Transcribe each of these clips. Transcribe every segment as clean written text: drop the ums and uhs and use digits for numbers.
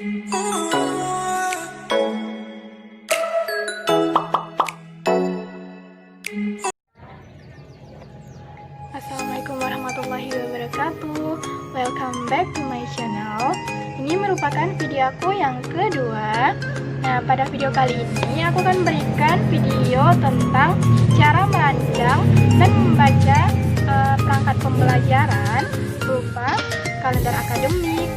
Assalamualaikum warahmatullahi wabarakatuh. Welcome back to my channel. Ini merupakan video aku yang kedua. Nah, pada video kali ini aku akan berikan video tentang cara merancang dan membaca perangkat pembelajaran berupa kalender akademik,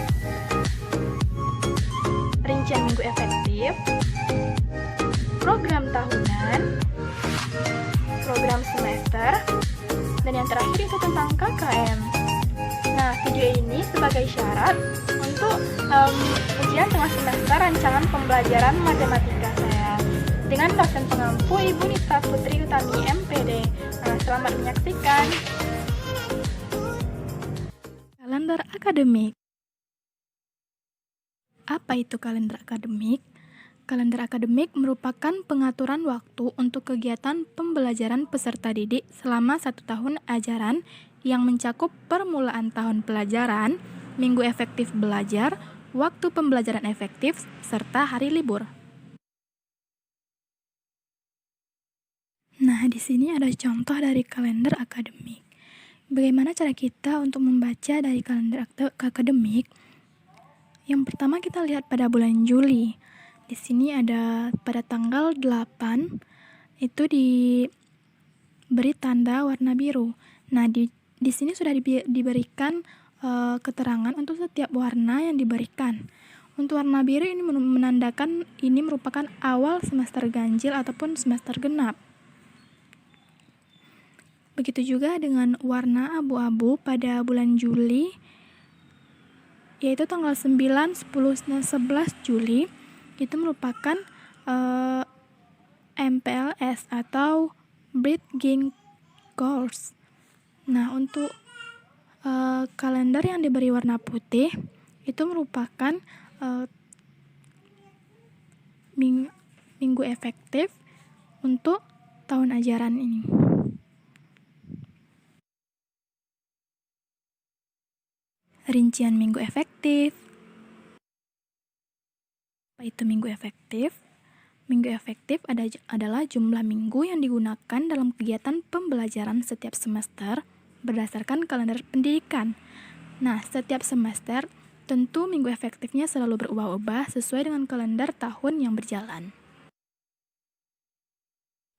rincian minggu efektif, program tahunan, program semester, dan yang terakhir itu tentang KKM. Nah, video ini sebagai syarat untuk ujian tengah semester rancangan pembelajaran matematika saya dengan dosen pengampu Ibu Nita Putri Utami MPD. Nah, selamat menyaksikan. Kalender akademik. Apa itu kalender akademik? Kalender akademik merupakan pengaturan waktu untuk kegiatan pembelajaran peserta didik selama 1 tahun ajaran yang mencakup permulaan tahun pelajaran, minggu efektif belajar, waktu pembelajaran efektif, serta hari libur. Nah, di sini ada contoh dari kalender akademik. Bagaimana cara kita untuk membaca dari kalender akademik? Yang pertama kita lihat pada bulan Juli. Di sini ada pada tanggal 8 itu diberi tanda warna biru. Nah, di sini sudah diberikan keterangan untuk setiap warna yang diberikan. Untuk warna biru ini menandakan ini merupakan awal semester ganjil ataupun semester genap. Begitu juga dengan warna abu-abu pada bulan Juli, yaitu tanggal 9, 10, dan 11 Juli. Itu merupakan MPLS atau Bridging Course. Nah, untuk kalender yang diberi warna putih itu merupakan minggu efektif untuk tahun ajaran ini. Rincian minggu efektif. Apa itu minggu efektif? Minggu efektif adalah jumlah minggu yang digunakan dalam kegiatan pembelajaran setiap semester berdasarkan kalender pendidikan. Nah, setiap semester tentu minggu efektifnya selalu berubah-ubah sesuai dengan kalender tahun yang berjalan.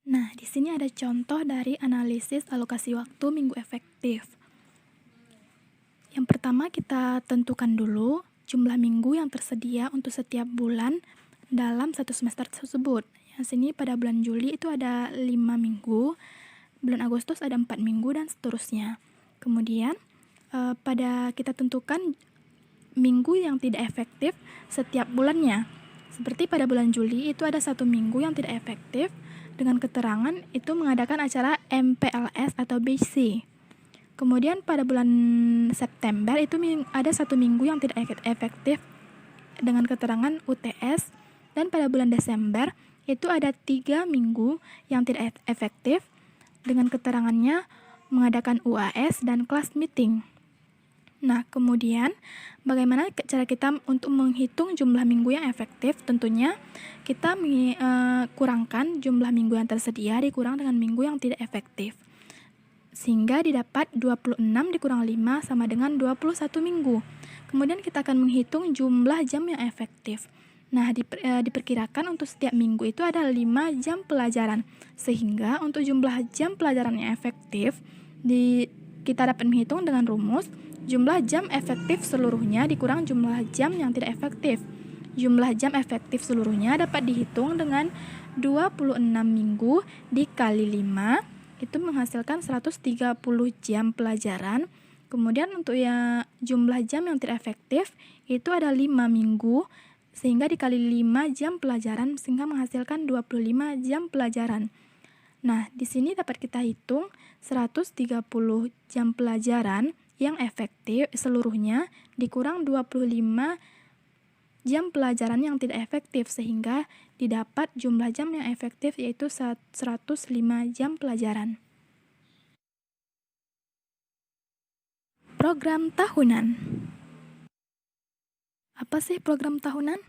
Nah, di sini ada contoh dari analisis alokasi waktu minggu efektif. Yang pertama kita tentukan dulu jumlah minggu yang tersedia untuk setiap bulan dalam satu semester tersebut. Yang sini pada bulan Juli itu ada 5 minggu, bulan Agustus ada 4 minggu, dan seterusnya. Kemudian pada kita tentukan minggu yang tidak efektif setiap bulannya. Seperti pada bulan Juli itu ada 1 minggu yang tidak efektif dengan keterangan itu mengadakan acara MPLS atau BC. Kemudian pada bulan September itu ada 1 minggu yang tidak efektif dengan keterangan UTS, dan pada bulan Desember itu ada 3 minggu yang tidak efektif dengan keterangannya mengadakan UAS dan kelas meeting. Nah, kemudian bagaimana cara kita untuk menghitung jumlah minggu yang efektif? Tentunya kita kurangkan jumlah minggu yang tersedia dikurang dengan minggu yang tidak efektif. Sehingga didapat 26 dikurang 5 sama dengan 21 minggu. Kemudian kita akan menghitung jumlah jam yang efektif. Nah, diperkirakan untuk setiap minggu itu ada 5 jam pelajaran. Sehingga untuk jumlah jam pelajaran yang efektif, kita dapat menghitung dengan rumus jumlah jam efektif seluruhnya dikurang jumlah jam yang tidak efektif. Jumlah jam efektif seluruhnya dapat dihitung dengan 26 minggu dikali 5, itu menghasilkan 130 jam pelajaran. Kemudian untuk jumlah jam yang tidak efektif itu ada 5 minggu, sehingga dikali 5 jam pelajaran sehingga menghasilkan 25 jam pelajaran. Nah, di sini dapat kita hitung 130 jam pelajaran yang efektif seluruhnya dikurang 25 jam pelajaran yang tidak efektif, sehingga didapat jumlah jam yang efektif yaitu 105 jam pelajaran. Program tahunan. Apa sih program tahunan?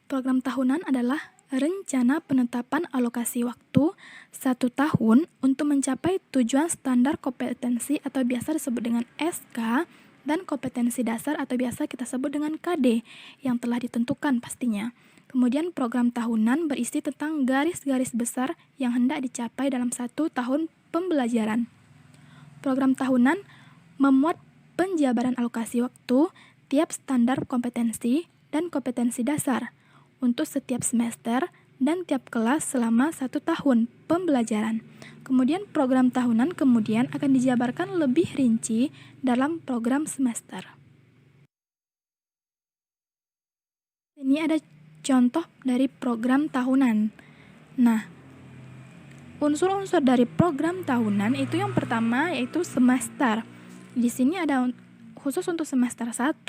Program tahunan adalah rencana penetapan alokasi waktu 1 tahun untuk mencapai tujuan standar kompetensi atau biasa disebut dengan SK dan kompetensi dasar atau biasa kita sebut dengan KD yang telah ditentukan pastinya. Kemudian program tahunan berisi tentang garis-garis besar yang hendak dicapai dalam 1 tahun pembelajaran. Program tahunan memuat penjabaran alokasi waktu tiap standar kompetensi dan kompetensi dasar untuk setiap semester dan tiap kelas selama 1 tahun pembelajaran. Kemudian program tahunan kemudian akan dijabarkan lebih rinci dalam program semester. Ini ada contoh dari program tahunan. Nah, unsur-unsur dari program tahunan itu yang pertama yaitu semester. Di sini ada khusus untuk semester 1,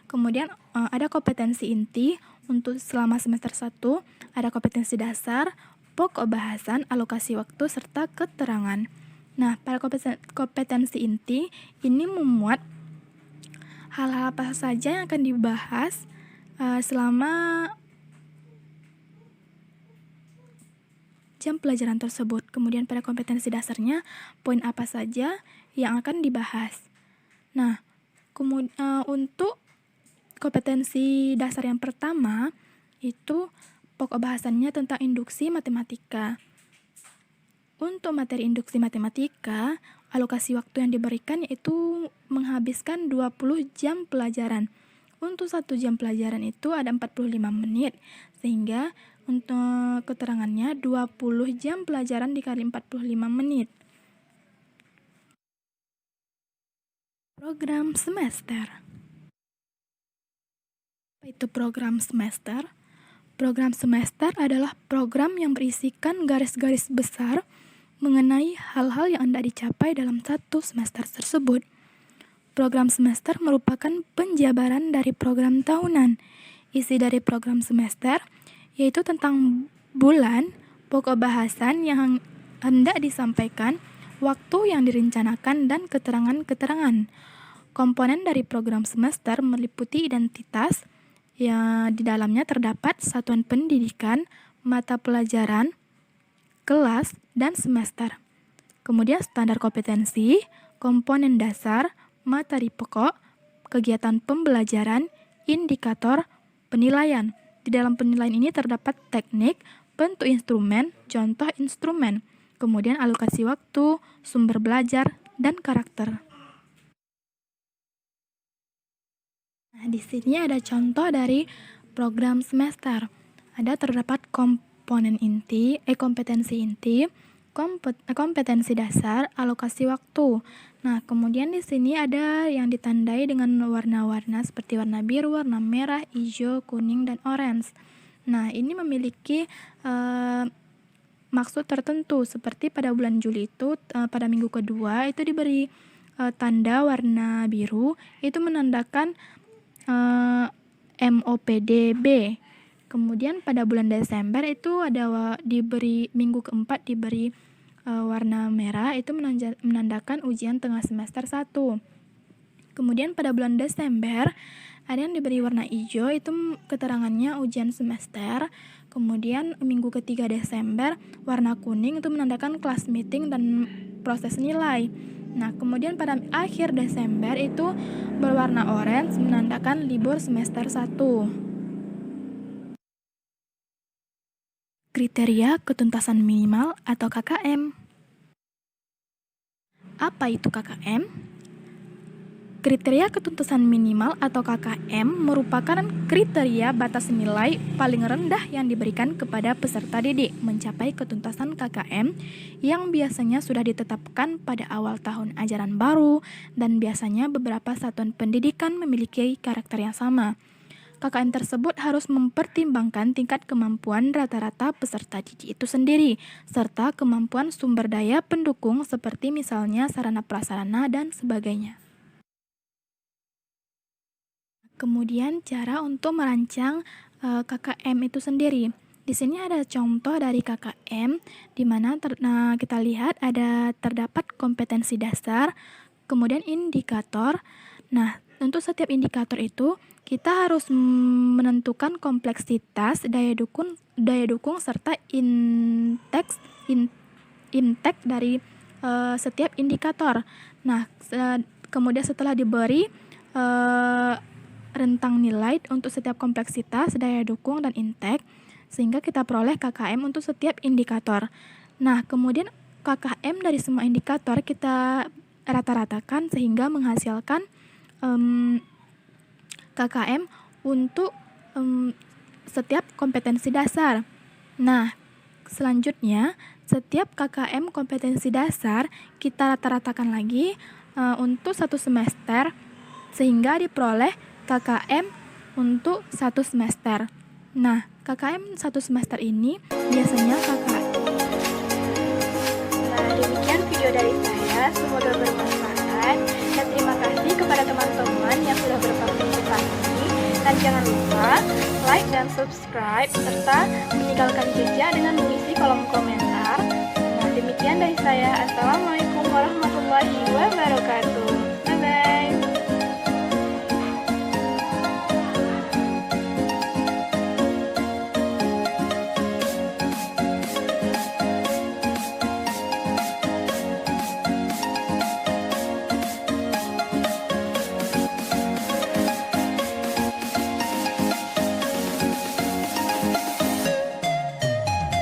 kemudian ada kompetensi inti untuk selama semester 1, ada kompetensi dasar, pokok bahasan, alokasi waktu, serta keterangan. Nah, pada kompetensi inti ini memuat hal-hal apa saja yang akan dibahas selama jam pelajaran tersebut. Kemudian pada kompetensi dasarnya, poin apa saja yang akan dibahas. Nah, untuk kompetensi dasar yang pertama itu pokok bahasannya tentang induksi matematika. Untuk materi induksi matematika, alokasi waktu yang diberikan yaitu menghabiskan 20 jam pelajaran. Untuk 1 jam pelajaran itu ada 45 menit, sehingga untuk keterangannya 20 jam pelajaran dikali 45 menit. Program semester. Apa itu program semester? Program semester adalah program yang berisikan garis-garis besar mengenai hal-hal yang hendak dicapai dalam 1 semester tersebut. Program semester merupakan penjabaran dari program tahunan. Isi dari program semester yaitu tentang bulan, pokok bahasan yang hendak disampaikan, waktu yang direncanakan, dan keterangan-keterangan. Komponen dari program semester meliputi identitas, yang di dalamnya terdapat satuan pendidikan, mata pelajaran, kelas, dan semester. Kemudian standar kompetensi, komponen dasar, materi pokok, kegiatan pembelajaran, indikator, penilaian. Di dalam penilaian ini terdapat teknik, bentuk instrumen, contoh instrumen, kemudian alokasi waktu, sumber belajar, dan karakter. Nah, di sini ada contoh dari program semester. Ada terdapat komponen inti, kompetensi inti, kompetensi dasar, alokasi waktu. Nah, kemudian di sini ada yang ditandai dengan warna-warna seperti warna biru, warna merah, hijau, kuning, dan orange. Nah, ini memiliki maksud tertentu, seperti pada bulan Juli itu pada minggu kedua itu diberi tanda warna biru, itu menandakan MOPDB. Kemudian pada bulan Desember itu ada diberi minggu keempat diberi warna merah, itu menandakan ujian tengah semester 1. Kemudian pada bulan Desember ada yang diberi warna hijau, itu keterangannya ujian semester. Kemudian minggu ketiga Desember warna kuning, itu menandakan kelas meeting dan proses nilai. Nah, kemudian pada akhir Desember itu berwarna orange, menandakan libur semester 1. Kriteria ketuntasan minimal atau KKM. Apa itu KKM? Kriteria ketuntasan minimal atau KKM merupakan kriteria batas nilai paling rendah yang diberikan kepada peserta didik mencapai ketuntasan KKM yang biasanya sudah ditetapkan pada awal tahun ajaran baru, dan biasanya beberapa satuan pendidikan memiliki karakter yang sama. KKM tersebut harus mempertimbangkan tingkat kemampuan rata-rata peserta didik itu sendiri, serta kemampuan sumber daya pendukung seperti misalnya sarana prasarana dan sebagainya. Kemudian cara untuk merancang KKM itu sendiri. Di sini ada contoh dari KKM di mana kita lihat ada terdapat kompetensi dasar, kemudian indikator. Nah, untuk setiap indikator itu kita harus menentukan kompleksitas, daya dukung serta intake dari setiap indikator. Nah, kemudian setelah diberi rentang nilai untuk setiap kompleksitas, daya dukung, dan intake, sehingga kita peroleh KKM untuk setiap indikator. Nah, kemudian KKM dari semua indikator kita rata-ratakan sehingga menghasilkan KKM untuk setiap kompetensi dasar. Nah, selanjutnya setiap KKM kompetensi dasar kita rata-ratakan lagi untuk satu semester sehingga diperoleh KKM untuk satu semester. Nah, KKM satu semester ini biasanya KKM. Nah, demikian video dari saya, semoga bermanfaat, dan terima kasih kepada teman-teman yang sudah berpartisipasi, dan jangan lupa like dan subscribe serta meninggalkan jejak dengan mengisi kolom komentar. Nah, demikian dari saya. Assalamualaikum warahmatullahi wabarakatuh.